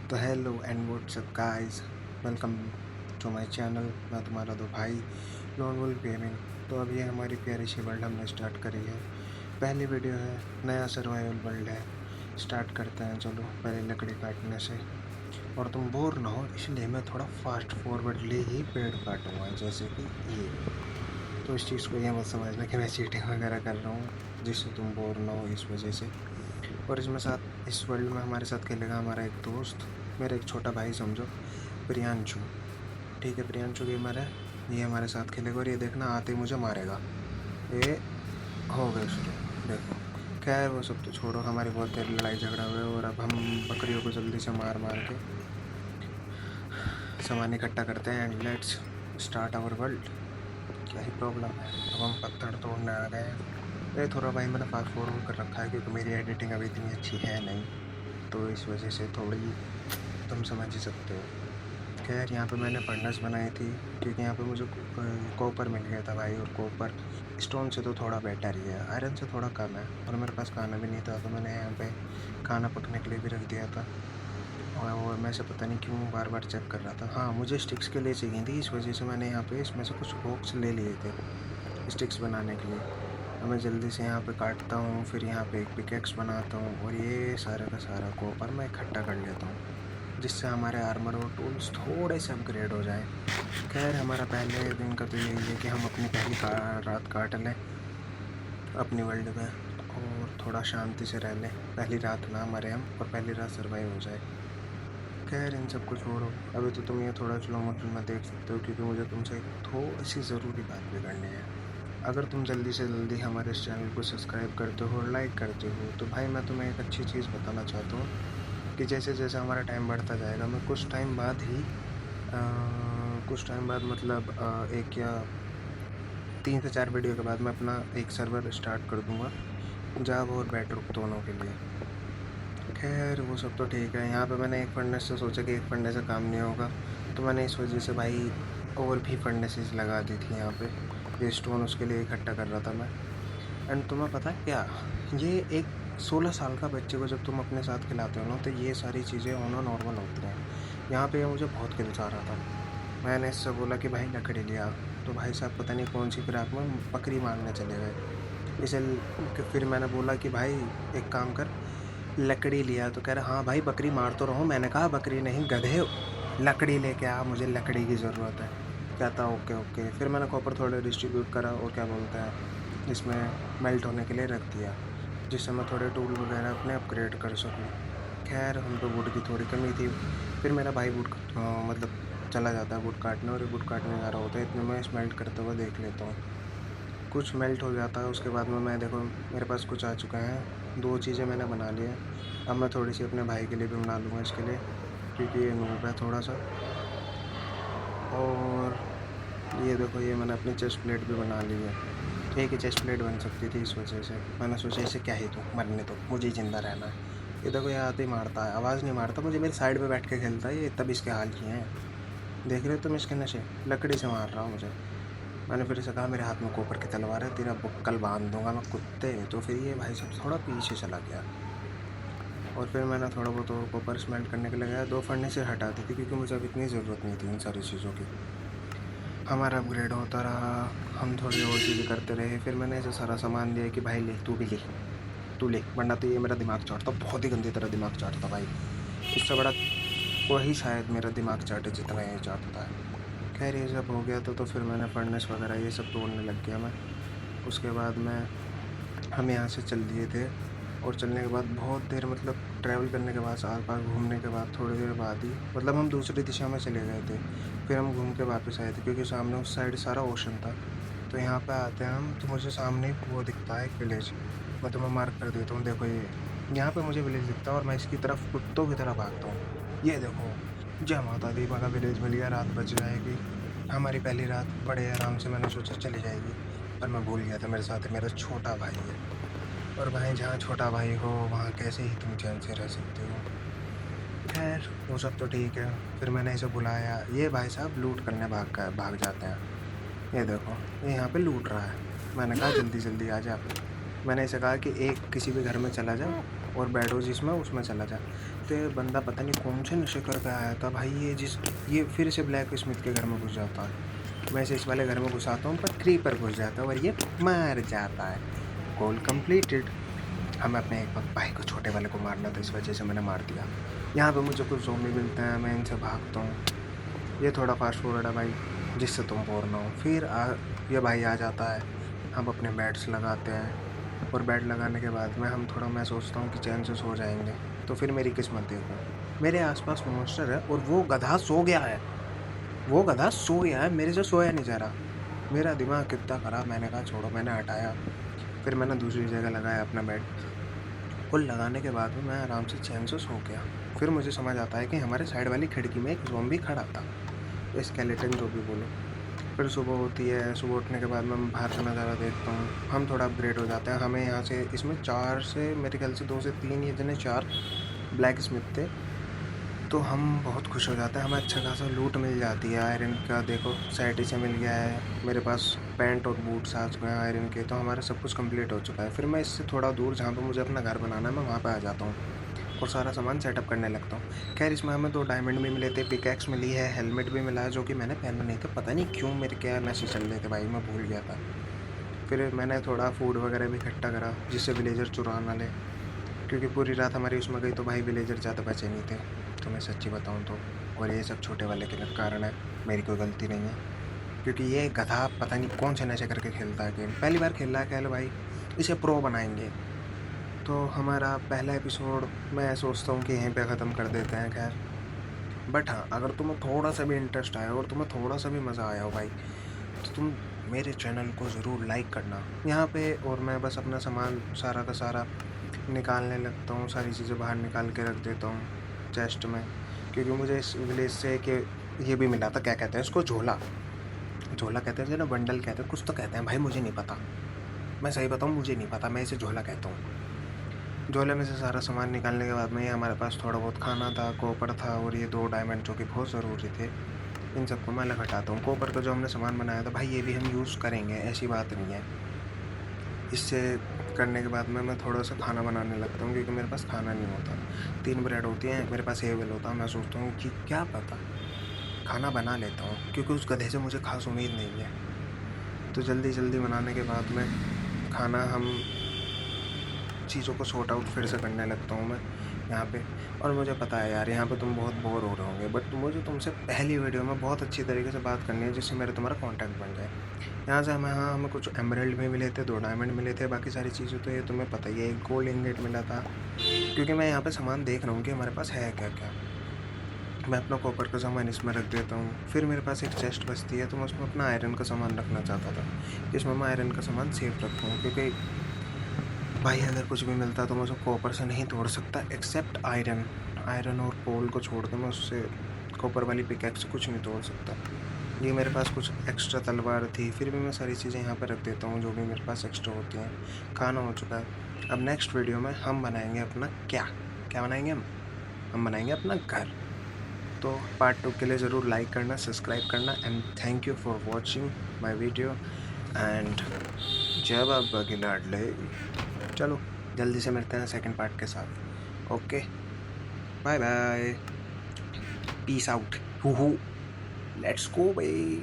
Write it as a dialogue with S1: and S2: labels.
S1: तो hello and what's up guys, welcome to my channel. मैं तुम्हारा दो भाई लोन वुल्फ गेमिंग। तो अभी हमारी प्यारी सी वर्ल्ड हमने स्टार्ट करी है। पहली वीडियो है, नया सर्वाइवल वर्ल्ड है। स्टार्ट करते हैं, चलो पहले लकड़ी काटने से। और तुम बोर ना हो इसलिए मैं थोड़ा फास्ट फॉरवर्डली ही पेड़ काटूंगा, जैसे कि ये। तो इस चीज़ को ये मत समझना कि मैं चीटिंग वगैरह कर रहा हूँ, जिससे तुम बोर ना हो इस वजह से। और इसमें साथ इस वर्ल्ड में हमारे साथ खेलेगा हमारा एक दोस्त, मेरा एक छोटा भाई समझो, प्रियांशु। ठीक है, प्रियांशु गेमर है, ये हमारे साथ खेलेगा। और ये देखना आते ही मुझे मारेगा। ये हो गए शुरू, देखो। खैर वो सब तो छोड़ो, हमारी बहुत देर लड़ाई झगड़ा हुआ है और अब हम बकरियों को जल्दी से मार मार के सामान इकट्ठा करते हैं and let's start our world. क्या ही प्रॉब्लम है, अब हम पत्थर तोड़ने आ गए हैं। ये थोड़ा भाई मैंने फास्ट फॉरवर्ड कर रखा है क्योंकि मेरी एडिटिंग अभी इतनी अच्छी है नहीं, तो इस वजह से थोड़ी तुम समझ ही सकते हो। खैर यहाँ पे मैंने फर्नेस बनाई थी क्योंकि यहाँ पे मुझे कॉपर मिल गया था भाई, और कॉपर स्टोन से तो थोड़ा बेटर ही है, आयरन से थोड़ा कम है। और मेरे पास खाना भी नहीं था, तो मैंने यहाँ पे खाना पकने के लिए भी रख दिया था। और मैं से पता नहीं क्यों बार बार चेक कर रहा था। हाँ, मुझे स्टिक्स के लिए चाहिए थी, इस वजह से मैंने यहाँ पे इसमें से कुछ बॉक्स ले लिए थे स्टिक्स बनाने के लिए। अब मैं जल्दी से यहाँ पे काटता हूँ, फिर यहाँ पे एक पिकेक्स बनाता हूँ और ये सारा का सारा कॉपर मैं इकट्ठा कर लेता हूँ, जिससे हमारे आर्मर और टूल्स थोड़े से अपग्रेड हो जाएं। खैर हमारा पहले दिन का तो यही है कि हम अपनी पहली रात काट लें अपनी वर्ल्ड में और थोड़ा शांति से रह लें। पहली रात ना मरे हम, और पहली रात सर्वाइव हो जाए। खैर इन सब को छोड़ो, अभी तो तुम ये थोड़ा स्लो मोशन में देख सकते हो क्योंकि मुझे तुमसे एक थोड़ी सी ज़रूरी बात भी करनी है। अगर तुम जल्दी से जल्दी हमारे इस चैनल को सब्सक्राइब करते हो और लाइक करते हो, तो भाई मैं तुम्हें एक अच्छी चीज़ बताना चाहता हूँ कि जैसे जैसे हमारा टाइम बढ़ता जाएगा, मैं कुछ टाइम बाद ही कुछ टाइम बाद मतलब एक या 3 से 4 वीडियो के बाद मैं अपना एक सर्वर स्टार्ट कर दूँगा जावा और बेडरॉक दोनों के लिए। खैर वो सब तो ठीक है। यहाँ पे मैंने एक फर्नेस से सोचा कि एक फर्नेस से काम नहीं होगा, तो मैंने इस वजह से भाई और भी फर्नेसेस लगा दी थी यहाँ पे। ये स्टोन उसके लिए इकट्ठा कर रहा था मैं। एंड तुम्हें पता है क्या, ये एक 16 साल का बच्चे को जब तुम अपने साथ खिलाते हो ना, तो ये सारी चीज़ें होना नॉर्मल होती हैं। यहाँ पे ये मुझे बहुत खिलसा रहा था। मैंने इससे बोला कि भाई लकड़ी लिया, तो भाई साहब पता नहीं कौन सी फिराक में बकरी मारने चले गए। इसे फिर मैंने बोला कि भाई एक काम कर, लकड़ी लिया, तो कह रहा हाँ भाई बकरी मार तो रहा हूँ। मैंने कहा बकरी नहीं गधे, लकड़ी लेके आ, मुझे लकड़ी की ज़रूरत है। कहता ओके ओके। फिर मैंने कॉपर थोड़े डिस्ट्रीब्यूट करा और क्या बोलते हैं इसमें मेल्ट होने के लिए रख दिया, जिससे मैं थोड़े टूल वगैरह अपने अपग्रेड कर सकूँ। खैर हम तो वुड की थोड़ी कमी थी। फिर मेरा भाई वुड मतलब चला जाता है वुड काटने, और वुड काटने जा रहा होता है, इतने में स्मेल्ट करते हुए देख लेता हूँ। कुछ मेल्ट हो जाता है, उसके बाद में मैं देखो मेरे पास कुछ आ चुका है। 2 चीज़ें मैंने बना ली हैं। अब मैं थोड़ी सी अपने भाई के लिए भी बना लूँगा इसके लिए, क्योंकि ये नूब है थोड़ा सा। और ये देखो, ये मैंने अपनी चेस्ट प्लेट भी बना ली है। एक ही चेस्ट प्लेट बन सकती थी, इस वजह से मैंने सोचा इसे क्या ही दूँ, मरने दो, मुझे ही ज़िंदा रहना है। ये देखो, ये आते ही मारता है, आवाज़ नहीं मारता, मुझे मेरी साइड पे बैठ के खेलता है। ये तब इसके हाल किए हैं, देख रहे हो तुम इसके नशे, लकड़ी से मार रहा हूँ मुझे। मैंने फिर से कहा मेरे हाथ में कॉपर की तलवार है, तेरा बुक्कल बांध दूंगा मैं कुत्ते। तो फिर ये भाई साहब थोड़ा पीछे चला गया, और फिर मैंने थोड़ा बहुत और कॉपर स्मेल्ट करने के लिए गया। 2 फर्नेस से हटा दी थी क्योंकि मुझे अब इतनी ज़रूरत नहीं थी इन सारी चीज़ों की। हमारा अपग्रेड होता रहा, हम थोड़ी और चीज़ें करते रहे। फिर मैंने ऐसा सारा सामान लिया कि भाई ले, तू भी ले, तू ले, वरना तो ये मेरा दिमाग चाटता, बहुत ही गंदी तरह दिमाग चाटता भाई। इससे बड़ा वही शायद मेरा दिमाग चाटे जितना ये चाटता है। खैर ये सब हो गया तो फिर मैंने फर्नेस वगैरह ये सब तोड़ने लग गया मैं। उसके बाद मैं हम यहाँ से चल दिए थे, और चलने के बाद बहुत देर मतलब ट्रैवल करने के बाद, आस पास घूमने के बाद, थोड़ी देर बाद ही मतलब हम दूसरी दिशा में चले गए थे। फिर हम घूम के वापस आए थे क्योंकि सामने उस साइड सारा ओशन था। तो यहाँ पे आते हैं हम, तो मुझे सामने वो दिखता है एक विलेज। मैं तुम्हें मार्क कर देता हूँ, देखो ये यहाँ पे मुझे विलेज दिखता है और मैं इसकी तरफ कुत्तों की तरह भागता हूँ। ये देखो, जय माता दी, मगा विलेज मिल गया। रात बच जाएगी, हमारी पहली रात बड़े आराम से मैंने सोचा चली जाएगी। पर मैं भूल गया था मेरे साथ मेरा छोटा भाई है, और भाई जहाँ छोटा भाई हो वहाँ कैसे ही तुम चैन से रह सकते हो। खैर वो सब तो ठीक है। फिर मैंने इसे बुलाया, ये भाई साहब लूट करने भाग जाते हैं। ये देखो, ये यहाँ पे लूट रहा है। मैंने कहा जल्दी जल्दी आ जा। मैंने इसे कहा कि एक किसी भी घर में चला जा और बैठो जिसमें, उसमें चला जा। बंदा पता नहीं कौन से नशे करके आया था भाई। ये फिर से ब्लैक स्मिथ के घर में घुस जाता है। मैं इस वाले घर में घुसाता हूँ पर क्रीपर घुस जाता है और ये मर जाता है। गोल कंप्लीटेड। हमें अपने एक भाई को, छोटे वाले को मारना था, इस वजह से मैंने मार दिया। यहाँ पे मुझे कुछ ज़ोंबी मिलते हैं, मैं इनसे भागता हूँ। ये थोड़ा फास्ट फॉरवर्ड है भाई, जिससे तुम बोर ना हो। फिर ये भाई आ जाता है। हम अपने बेड्स लगाते हैं और बेड लगाने के बाद में हम थोड़ा, मैं सोचता हूँ कि चैन से सो जाएंगे। तो फिर मेरी किस्मत देखो, मेरे आसपास मॉन्स्टर है और वो गधा सो गया है। वो गधा सो गया है, मेरे से सोया नहीं जा रहा। मेरा दिमाग कितना ख़राब, मैंने कहा छोड़ो, मैंने हटाया। फिर मैंने दूसरी जगह लगाया अपना बेड। कुल लगाने के बाद में मैं आराम से चैन से सो गया। फिर मुझे समझ आता है कि हमारे साइड वाली खिड़की में एक ज़ॉम्बी खड़ा था, स्केलेटन जो भी बोलो। फिर सुबह होती है, सुबह उठने के बाद मैं बाहर से नज़ारा देखता हूँ। हम थोड़ा अपग्रेड हो जाते हैं। हमें यहाँ से, इसमें 4 से मेरे ख्याल से 2 से 3 ये जने 4 ब्लैक स्मिथ थे। तो हम बहुत खुश हो जाते हैं, हमें अच्छा खासा लूट मिल जाती है। आयरन का देखो सेट से मिल गया है, मेरे पास पैंट और बूट्स आ चुके हैं आयरन के। तो हमारा सब कुछ कंप्लीट हो चुका है। फिर मैं इससे थोड़ा दूर, जहाँ पे मुझे अपना घर बनाना है, मैं वहाँ पे आ जाता हूँ और सारा सामान सेटअप करने लगता हूँ। खैर इसमें हमें 2 डायमंड भी मिले थे, पिकैक्स मिली है, हेलमेट भी मिला है जो कि मैंने पहना नहीं था। पता नहीं क्यों मेरे क्या नशे चल रहे थे भाई, मैं भूल गया था। फिर मैंने थोड़ा फूड वगैरह भी इकट्ठा करा जिससे विलेजर चुरा ना ले, क्योंकि पूरी रात हमारी उसमें गई तो भाई विलेजर ज़्यादा बचे नहीं थे, तो मैं सच्ची बताऊँ तो। और ये सब छोटे वाले के कारण है, मेरी कोई गलती नहीं है। क्योंकि ये गधा पता नहीं कौन से नशे करके खेलता है गेम, पहली बार खेल रहा है। कह लो भाई इसे प्रो बनाएंगे। तो हमारा पहला एपिसोड मैं सोचता हूँ कि यहीं पे ख़त्म कर देते हैं। खैर बट हाँ, अगर तुम्हें थोड़ा सा भी इंटरेस्ट आया और तुम्हें थोड़ा सा भी मज़ा आया हो भाई, तो तुम मेरे चैनल को ज़रूर लाइक करना यहाँ पे। और मैं बस अपना सामान सारा का सारा निकालने लगता हूँ, सारी चीज़ें बाहर निकाल के रख देता हूँ चेस्ट में। क्योंकि मुझे इस विलेज से कि ये भी मिला था, क्या कहते हैं इसको, झोला। झोला कहते हैं ना, बंडल कहते हैं, कुछ तो कहते हैं भाई, मुझे नहीं पता। मैं सही बताऊँ, मुझे नहीं पता, मैं इसे झोला कहता हूँ। झोले में से सारा सामान निकालने के बाद में ये हमारे पास थोड़ा बहुत खाना था, कॉपर था और ये 2 डायमंड जो कि बहुत ज़रूरी थे। इन सबको मैं अलग हटाता हूँ। कॉपर का जो हमने सामान बनाया था भाई, ये भी हम यूज़ करेंगे, ऐसी बात नहीं है। इससे करने के बाद में मैं थोड़ा सा खाना बनाने लगता हूँ, क्योंकि मेरे पास खाना नहीं होता। 3 ब्रेड होती हैं, मेरे पास एवेल होता है। मैं सोचता हूँ कि क्या पता खाना बना लेता हूँ, क्योंकि उस गधे से मुझे खास उम्मीद नहीं है। तो जल्दी जल्दी बनाने के बाद में खाना, हम चीज़ों को सॉर्ट आउट फिर से करने लगता हूँ मैं यहाँ पे। और मुझे पता है यार, यहाँ पे तुम बहुत बोर हो रहे होंगे, बट मुझे तुमसे पहली वीडियो में बहुत अच्छी तरीके से बात करनी है, जिससे मेरा तुम्हारा कांटेक्ट बन जाए। यहाँ से हमें कुछ एमराल्ड भी मिले थे, 2 डायमंड मिले थे, बाकी सारी चीज़ें तो ये तुम्हें पता ही है। एक गोल्ड इंगेट मिला था, क्योंकि मैं यहाँ पे सामान देख रहा हूँ कि हमारे पास है क्या क्या। मैं अपना कॉपर का सामान इसमें रख देता हूँ। फिर मेरे पास एक चेस्ट बचती है, तो मैं उसमें अपना आयरन का सामान रखना चाहता था, जिसमें मैं आयरन का सामान सेफ रखूँ। क्योंकि भाई अगर कुछ भी मिलता है तो मैं उसको कॉपर से नहीं तोड़ सकता, एक्सेप्ट आयरन। आयरन और कोल को छोड़ के मैं उससे कॉपर वाली पिकैक्स से कुछ नहीं तोड़ सकता। ये मेरे पास कुछ एक्स्ट्रा तलवार थी, फिर भी मैं सारी चीज़ें यहाँ पर रख देता हूँ जो भी मेरे पास एक्स्ट्रा होती हैं। खाना हो चुका है। अब नेक्स्ट वीडियो में हम बनाएंगे अपना क्या बनाएंगे हम बनाएंगे अपना घर। तो पार्ट 2 के लिए ज़रूर लाइक करना, सब्सक्राइब करना, and thank you for watching my video. And जय बाबा की लाडले। चलो जल्दी से मिलते हैं सेकंड पार्ट के साथ। Okay, bye bye, peace out, let's go भाई।